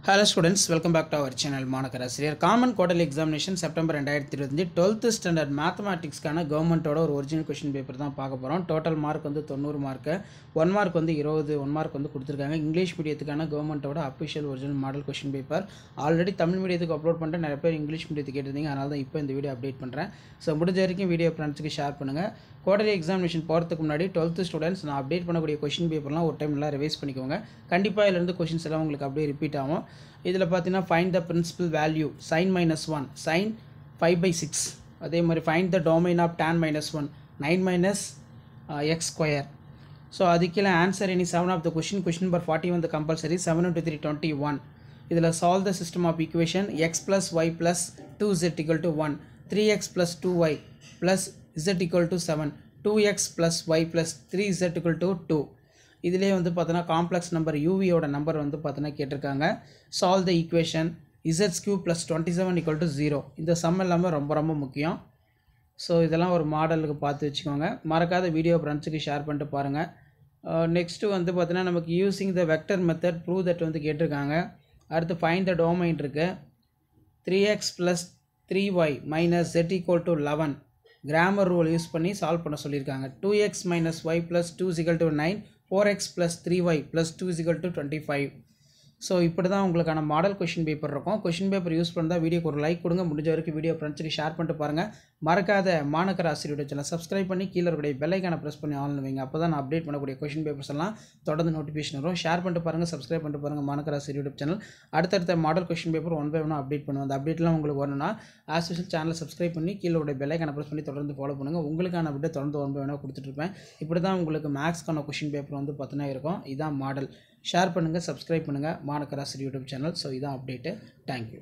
Hello students, welcome back to our channel Monakarasir. Common Quarterly Examination September 2025 12th standard mathematics கான கவர்மெண்டோட ஒரு original question paper தான் பார்க்க போறோம். டோட்டல் மார்க் வந்து 90 மார்க். 1 மார்க் வந்து 20, 1 மார்க் வந்து கொடுத்திருக்காங்க. இங்கிலீஷ் மீடியத்துக்கான கவர்மெண்டோட official original model question paper. Already Tamil மீடியத்துக்கு அப்லோட் பண்ணிட்டு நிறைய பேர் இங்கிலீஷ் மீடியத்துக்கு கேட்டிருந்தீங்க. அதனால தான் இப்போ இந்த வீடியோ அப்டேட் பண்றேன். சோ முடிஞ்ச வரைக்கும் வீடியோ ஃப்ரெண்ட்ஸ்க்கு ஷேர் பண்ணுங்க. குவார்டர்லி எக்ஸாமினேஷன் போறதுக்கு முன்னாடி 12th ஸ்டூடண்ட்ஸ் நான் அப்டேட் பண்ணக்கூடிய क्वेश्चन பேப்பர்லாம் ஒரு டைம் நல்லா ரிவைஸ் பண்ணிக்கோங்க. கண்டிப்பா இதுல இருந்து क्वेश्चंस எல்லாம் உங்களுக்கு அப்படியே ரிப்பீட் ஆகும். இதில் பார்த்தீங்கன்னா find the principal value sin minus 1 sin 5/6 அதே மாதிரி find the domain of tan minus 1 9 minus x square. So அதுக்கெல்லாம் answer any 7 of the question number 40 வந்து கம்பல்சரி 7 into 3 21. இதில் solve the system of equation x plus y plus 2z equal to 1 3x plus 2y plus z equal to 7 2x plus y plus 3z equal to 2. இதிலே வந்து பார்த்தோன்னா complex number யூவியோட number வந்து பார்த்தோன்னா கேட்டிருக்காங்க. Solve the equation Z cube plus 27 equal to 0. இந்த some எல்லாமே ரொம்ப முக்கியம். ஸோ இதெல்லாம் ஒரு மாடலுக்கு பார்த்து வச்சுக்கோங்க. மறக்காத வீடியோ ஃப்ரெண்ட்ஸுக்கு ஷேர் பண்ணிட்டு பாருங்கள். நெக்ஸ்ட்டு வந்து பார்த்தீங்கன்னா நமக்கு using the vector method prove that வந்து கேட்டிருக்காங்க. அடுத்து ஃபைண்ட் த டொமைன் இருக்குது. 3x plus 3y minus z equal to 11 grammar rule use பண்ணி சால்வ் பண்ண சொல்லியிருக்காங்க. 2x minus y plus 2 equal to 9 4x plus 3y plus 2 is equal to 25. So இப்படி தான் உங்களுக்கான மாடல் கொஷின் பேப்பர் இருக்கும். Question paper use பண்ணால் வீடியோக்கு ஒரு லைக் கொடுங்க. முடிஞ்ச வரைக்கும் வீடியோ ஃப்ரெண்ட்ஸுக்கு ஷேர் பண்ணிட்டு பாருங்கள். மறக்காத மாணக்கர் ஆசிரியரோட சேனல் சப்ஸ்கிரைப் பண்ணி கீழே இருக்கக்கூடிய பெல் ஐக்கானை ப்ரெஸ் பண்ணி ஆன் வைங்க. அப்போ தான் நான் அப்டேட் பண்ணக்கூடிய கொஷின் பேப்பர்ஸ் எல்லாம் தொடர்ந்து நோட்டிஃபிகேஷன் வரும். ஷேர் பண்ணிட்டு பாருங்கள், சப்ஸ்கிரைப் பண்ணிட்டு பாருங்கள் மாணக்கர் ஆசிரியரோட சேனல். அடுத்தடுத்த model question paper 1 by 1 update பண்ணுவோம். அந்த அப்டேட்லாம் உங்களுக்கு வரணும்னா ஆஸ் யூஷுவல் சேனலை சப்ஸ்கிரைப் பண்ணி கீழே உடைய பெல் ஐக்கானை ப்ரெஸ் பண்ணி தொடர்ந்து ஃபாலோ பண்ணுங்கள். உங்களுக்கான அப்டேட் தொடர்ந்து 1 by 1 கொடுத்துட்ருப்பேன். இப்படி தான் உங்களுக்கு மேக்ஸ்க்கான கொஷின் பேப்பர் வந்து பார்த்தீங்கன்னா இருக்கும். இதான் மாடல். ஷேர் பண்ணுங்கள், சப்ஸ்கிரைப் பண்ணுங்கள் மாணக்கர் ஆசிரியர் யூடியூப் சேனல். ஸோ இதான் அப்டேட்டு. தேங்க்யூ.